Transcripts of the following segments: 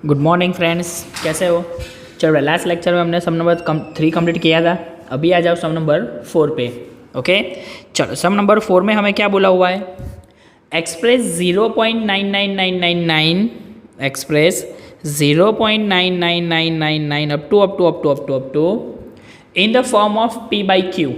Good morning friends, कैसे हो? चलो, लास्ट लेक्चर में हमने सम नंबर 3 कंप्लीट किया था। अभी आ जाओ सम नंबर 4 पे। ओके, चलो सम नंबर 4 में हमें क्या बोला हुआ है? Express 0.99999 express 0.99999 up to in the form of P by Q।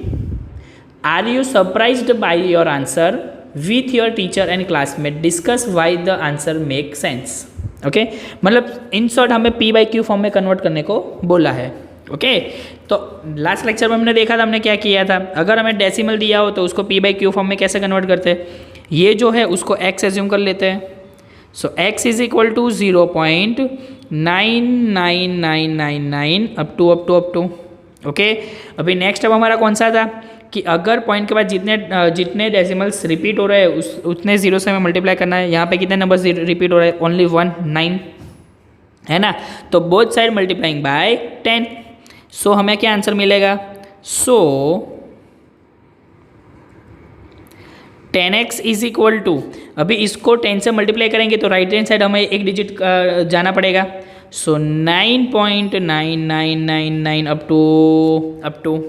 Are you surprised by your answer? With your teacher and classmate discuss why the answer make sense. Okay, मतलब in short हमें P by Q form में convert करने को बोला है। Okay, तो last lecture में हमने देखा था हमने क्या किया था। अगर हमें डेसिमल दिया हो तो उसको P by Q फॉर्म में कैसे कन्वर्ट करते हैं? ये जो है उसको x एज्यूम कर लेते हैं। So x is equal to 0.99999 up to. Okay, अभी नेक्स्ट अब हमारा कौन सा था कि अगर पॉइंट के बाद जितने डेसिमल्स रिपीट हो रहे हैं उतने जीरो से हमें मल्टीप्लाई करना है। यहाँ पे कितने नंबर्स रिपीट हो रहे हैं? ओनली 1, 9 है ना। तो बोथ साइड मल्टीप्लाइंग बाय 10। सो हमें क्या आंसर मिलेगा? सो 10x इज इक्वल टू, अभी इसको 10 से मल्टीप्लाई करेंगे तो राइट हैंड साइड हमें एक डिजिट जाना पड़ेगा। सो 9.9999 अप टू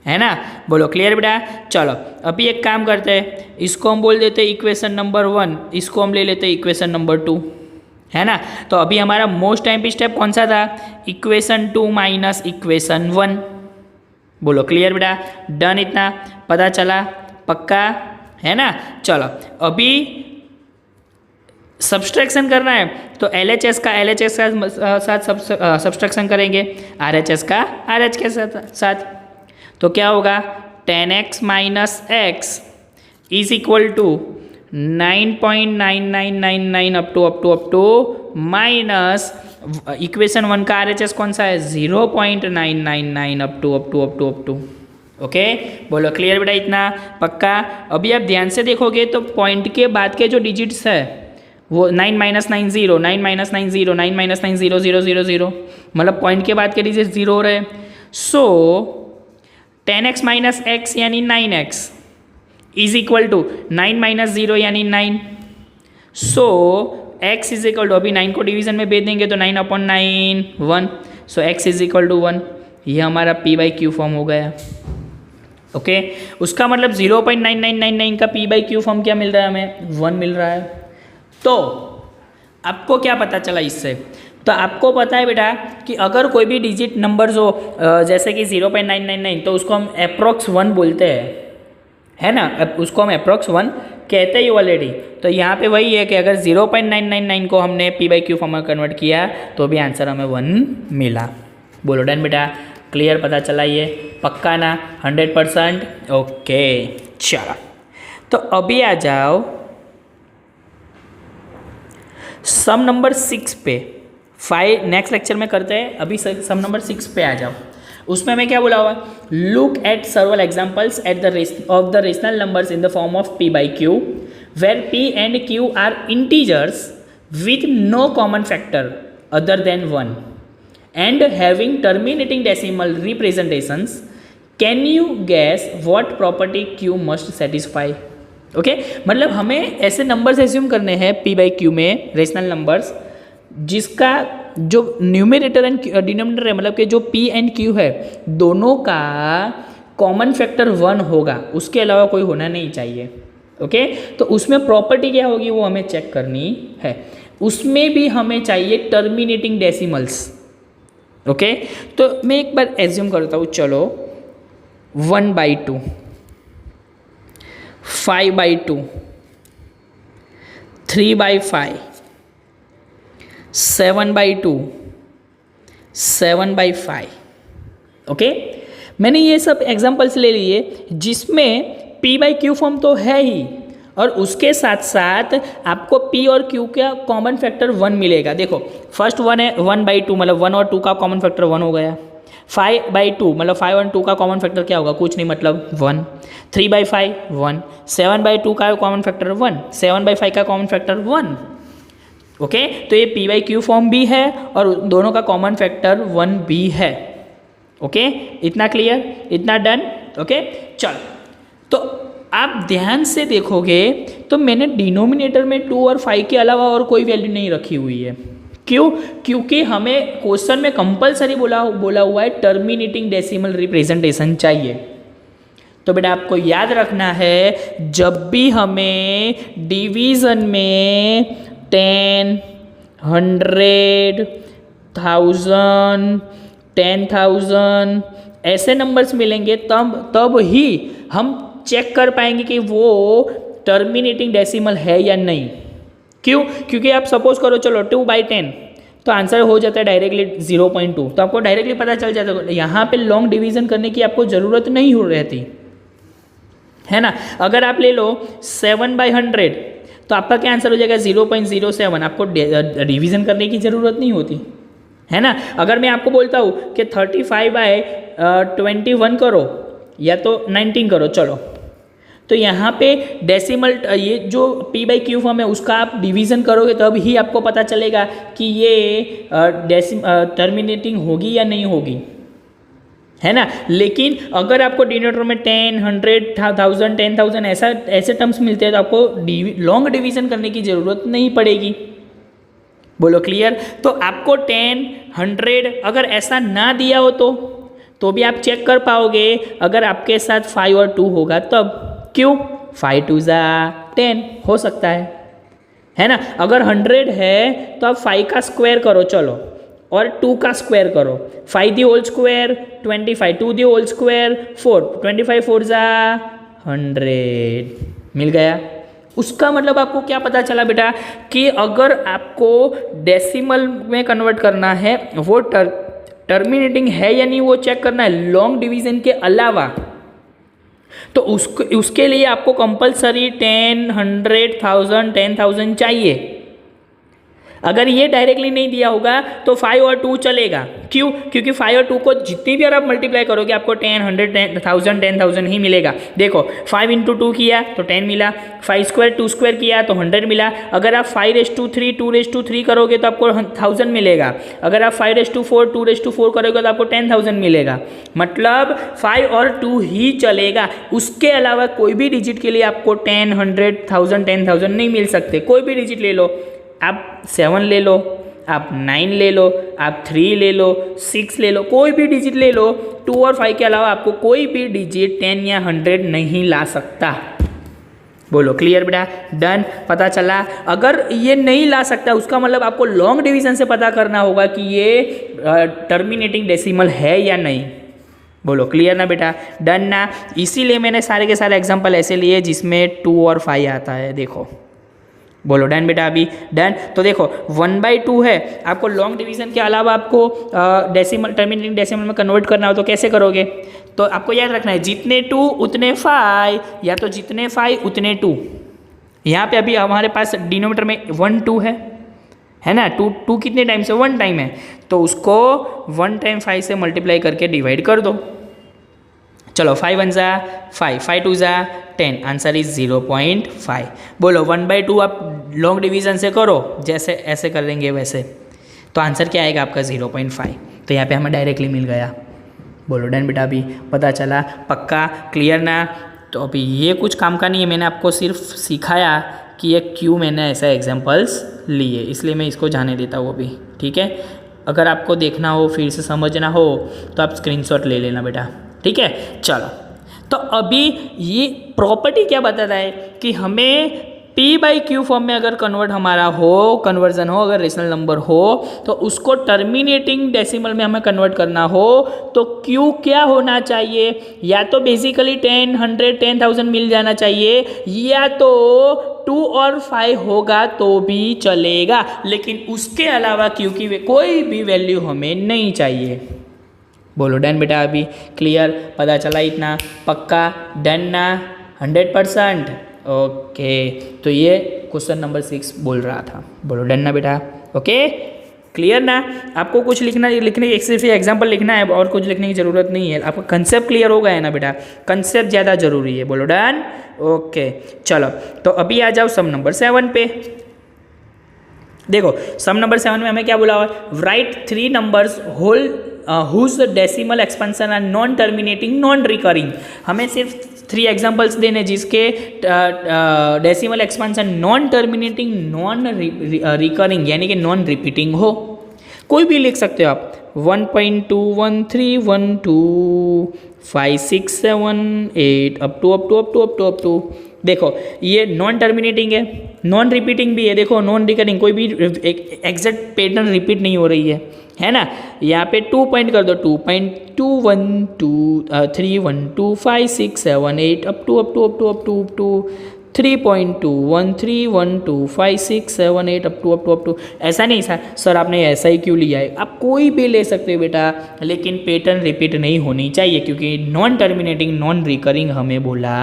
है ना। बोलो क्लियर बेटा? चलो अभी एक काम करते हैं, इसको हम बोल देते हैं इक्वेशन नंबर 1, इसको हम ले लेते हैं इक्वेशन नंबर 2, है ना। तो अभी हमारा मोस्ट टाइम पे स्टेप कौन सा था? Equation 2 minus equation 1। बोलो क्लियर बेटा? डन, इतना पता चला? पक्का है ना। चलो अभी सब्सट्रैक्शन करना है तो LHS का LHS के साथ सब्सट्रैक्शन करेंगे, RHS का RH के साथ। तो क्या होगा? 10x minus x is equal to 9.9999 up to minus equation 1 का RHS कौन सा है? 0.999 अप टू। ओके, बोलो क्लियर बेटा? इतना पक्का? अभी आप ध्यान से देखोगे तो पॉइंट के बाद के जो डिजिट्स है वो 9 माइनस 9 0, 9 माइनस 9 0, 9 माइनस 9 0 0 0 0, मतलब पॉइंट के बाद के डिजिट जीरो हो रहे हैं। सो 10x माइनस x यानी 9x is equal to 9 minus 0 यानी 9। सो x इज इक्वल टू, अभी 9 को डिवीजन में भेज देंगे तो 9/9 1। सो x इज इक्वल टू 1। ये हमारा P by Q फॉर्म हो गया। ओके, उसका मतलब 0.9999 का P by Q फॉर्म क्या मिल रहा है? हमें 1 मिल रहा है। तो आपको क्या पता चला इससे? तो आपको पता है बेटा कि अगर कोई भी डिजिट नंबर्स हो जैसे कि 0.999 तो उसको हम अप्रॉक्स 1 बोलते हैं, है ना। उसको हम अप्रॉक्स 1 कहते ही ऑलरेडी। तो यहाँ पे वही है कि अगर 0.999 को हमने P by Q फॉर्म में कन्वर्ट किया तो भी आंसर हमें 1 मिला। बोलो डन बेटा? क्लियर? पता चला? ये पक्का ना? 100%? ओके, चलो तो अभी आ जाओ सम नंबर 6 पे। 5 नेक्स्ट लेक्चर में करते हैं, अभी सम नंबर 6 पे आ जाओ। उसमें हमें क्या बोला हुआ? Look at several examples at the of the rational numbers in the form of P by Q where P and Q are integers with no common factor other than 1 and having terminating decimal representations. Can you guess what property Q must satisfy? Okay, मतलब हमें ऐसे numbers assume करने हैं P by Q में, rational numbers, जिसका जो numerator and denominator है, मतलब कि जो P एंड Q है दोनों का कॉमन फैक्टर 1 होगा, उसके अलावा कोई होना नहीं चाहिए। ओके, तो उसमें प्रॉपर्टी क्या होगी वो हमें चेक करनी है। उसमें भी हमें चाहिए टर्मिनेटिंग डेसिमल्स। ओके, तो मैं एक बार एज्यूम करता हूँ, चलो 1/2, 5/2, 3/5, 7/2, 7/5। ओके, मैंने ये सब एग्जांपल्स ले लिए जिसमें P by Q फॉर्म तो है ही, और उसके साथ साथ आपको P और Q का कॉमन फैक्टर 1 मिलेगा। देखो फर्स्ट 1 है 1/2, मतलब 1 और 2 का कॉमन फैक्टर 1 हो गया। 5/2 मतलब 5 और 2 का कॉमन फैक्टर क्या होगा? कुछ नहीं, मतलब 1। 3/5 1, 7/2 का कॉमन फैक्टर 1, 7/5 का कॉमन फैक्टर 1। ओके, तो ये P by Q फॉर्म भी है और दोनों का कॉमन फैक्टर 1 भी है। ओके, इतना क्लियर? इतना डन? ओके, चल तो आप ध्यान से देखोगे तो मैंने डिनोमिनेटर में 2 और 5 के अलावा और कोई वैल्यू नहीं रखी हुई है। क्यों? क्योंकि हमें क्वेश्चन में कंपलसरी बोला हुआ है टर्मिनेटिंग डेसिमल रिप्रेजेंटेशन चाहिए। तो बेटा आपको याद रखना है, जब भी हमें डिवीजन में 10, 100, 1000, 10,000 ऐसे नंबर्स मिलेंगे तब ही हम चेक कर पाएंगे कि वो टर्मिनेटिंग डेसिमल है या नहीं। क्यों? क्योंकि आप सपोज करो, चलो 2/10 तो आंसर हो जाता है डायरेक्टली 0.2, तो आपको डायरेक्टली पता चल जाता है। यहाँ पे लॉन्ग डिवीजन करने की आपको ज़रूरत नहीं हो रहती है ना। अगर आप ले लो 7/100 तो आपका क्या आंसर हो जाएगा 0.07, आपको डिवीजन करने की ज़रूरत नहीं होती है ना। अगर मैं आपको बोलता हूँ कि 35/21 करो या तो 19 करो, चलो, तो यहाँ पे डेसिमल ये जो p/q फॉर्म है उसका आप डिवीज़न करोगे तब ही आपको पता चलेगा कि ये टर्मिनेटिंग होगी या नहीं होगी, है ना। लेकिन अगर आपको डिनोमिनेटर में 10, 100, 1000, 10,000 ऐसे टर्म्स मिलते हैं तो आपको लॉन्ग डिवीज़न करने की ज़रूरत नहीं पड़ेगी। बोलो क्लियर? तो आपको 10, 100 अगर ऐसा ना दिया हो तो भी आप चेक कर पाओगे अगर आपके साथ 5 और 2 होगा तब। क्यों? 5 2 10 हो सकता है ना। अगर 100 है तो आप 5 का स्क्वायर करो, चलो, और 2 का स्क्वायर करो, 5 the whole square 25, 2 the whole square 4, 25 4 100 मिल गया। उसका मतलब आपको क्या पता चला बेटा कि अगर आपको डेसिमल में कन्वर्ट करना है, वो टर्मिनेटिंग है या नहीं वो चेक करना है लॉन्ग डिवीजन के अलावा, तो उसके लिए आपको कंपलसरी 10, 100, 1000, 10,000 चाहिए। अगर ये डायरेक्टली नहीं दिया होगा तो 5 और 2 चलेगा। क्यों? क्योंकि 5 और 2 को जितनी भी आप मल्टीप्लाई करोगे आपको 10, 100, 10,000, 10,000 ही मिलेगा। देखो 5 × 2 किया तो 10 मिला, 5 स्क्वायर 2 स्क्वायर किया तो 100 मिला। अगर आप 5/3, 2/3 करोगे तो आपको 1000 मिलेगा। अगर आप 5/4, 2/4 करोगे तो आपको 10,000 मिलेगा। मतलब 5 और 2 ही चलेगा, उसके अलावा कोई भी डिजिट के लिए आपको 10, 100, 1000, 10,000 नहीं मिल सकते। कोई भी डिजिट ले लो, आप 7 ले लो, आप 9 ले लो, आप 3 ले लो, 6 ले लो, कोई भी डिजिट ले लो, 2 और 5 के अलावा आपको कोई भी डिजिट 10 या 100 नहीं ला सकता। बोलो क्लियर बेटा? डन? पता चला? अगर ये नहीं ला सकता उसका मतलब आपको लॉन्ग डिवीजन से पता करना होगा कि ये टर्मिनेटिंग डेसिमल है या नहीं। बोलो क्लियर ना बेटा? डन ना? इसीलिए मैंने सारे के सारे एग्जाम्पल ऐसे लिए जिसमें 2 और 5 आता है। देखो, बोलो डन बेटा? अभी डन? तो देखो 1/2 है, आपको लॉन्ग डिवीजन के अलावा आपको डेसिमल टर्मिनेटिंग डेसिमल में कन्वर्ट करना हो तो कैसे करोगे? तो आपको याद रखना है जितने 2 उतने 5, या तो जितने 5 उतने 2। यहाँ पे अभी हमारे पास डिनोमिनेटर में 1 2 है ना। 2 कितने टाइम से? 1 टाइम है, तो उसको 1 टाइम 5 से मल्टीप्लाई करके डिवाइड कर दो। चलो 5 1 5, 5 2 10, आंसर इज 0.5। बोलो 1/2 आप लॉन्ग डिवीजन से करो, जैसे ऐसे कर देंगे वैसे, तो आंसर क्या आएगा आपका 0.5। तो यहाँ पे हमें डायरेक्टली मिल गया। बोलो डन बेटा? अभी पता चला? पक्का? क्लियर ना? तो अभी ये कुछ काम का नहीं है, मैंने आपको सिर्फ सिखाया कि ये क्यों मैंने ऐसा एग्जाम्पल्स लिए, इसलिए मैं इसको जाने देता हूँ अभी। ठीक है? अगर आपको देखना हो, फिर से समझना हो तो आप स्क्रीनशॉट ले लेना बेटा। ठीक है? चलो, तो अभी ये प्रॉपर्टी क्या बताता है कि हमें p/q फॉर्म में अगर कन्वर्जन हो, अगर रेशनल नंबर हो तो उसको टर्मिनेटिंग डेसिमल में हमें कन्वर्ट करना हो तो q क्या होना चाहिए? या तो बेसिकली 10, 100, 10,000 मिल जाना चाहिए, या तो 2 और 5 होगा तो भी चलेगा, लेकिन उसके अलावा q की कोई भी वैल्यू हमें नहीं चाहिए। बोलो डन बेटा? अभी क्लियर? पता चला इतना? पक्का? डन ना? 100%? ओके, तो ये क्वेश्चन नंबर 6 बोल रहा था। बोलो डन ना बेटा? ओके, क्लियर ना? आपको कुछ लिखने सिर्फ एग्जाम्पल लिखना है और कुछ लिखने की ज़रूरत नहीं है। आपका कंसेप्ट क्लियर हो गया है ना बेटा? कंसेप्ट ज़्यादा जरूरी है। बोलो डन? ओके, चलो, तो अभी आ जाओ सम नंबर 7 पे। देखो सम नंबर 7 में हमें क्या बोला हुआ है? Right 3 numbers whole whose decimal expansion are non terminating non recurring. हमें सिर्फ 3 एग्जाम्पल्स देने जिसके decimal expansion non terminating non recurring यानी कि नॉन रिपीटिंग हो। कोई भी लिख सकते हो आप 1.2 1 3 1 2 5 6 7 8 अप टू। देखो ये नॉन टर्मिनेटिंग है, नॉन रिपीटिंग भी है, देखो नॉन रिकरिंग, कोई भी एग्जैक्ट पैटर्न रिपीट नहीं हो रही है ना। यहाँ पे 2 पॉइंट कर दो, 2.2 1 2 3 1 2 5 6 7 8 अप टू 3.2 1 3 1 2 5 6 7 8 अप टू। ऐसा नहीं सर आपने ऐसा ही क्यों लिया है, आप कोई भी ले सकते हो बेटा, लेकिन पैटर्न रिपीट नहीं होनी चाहिए क्योंकि नॉन टर्मिनेटिंग नॉन रिकरिंग हमें बोला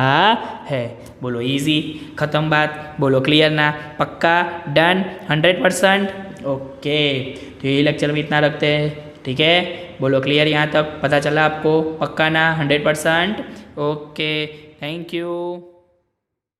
है। बोलो इजी, खत्म बात, बोलो क्लियर ना, पक्का, डन, 100%। ओके, तो ये लेक्चर में इतना रखते हैं, ठीक है। बोलो क्लियर, यहाँ तक पता चला आपको, पक्का ना 100%। Okay, thank you.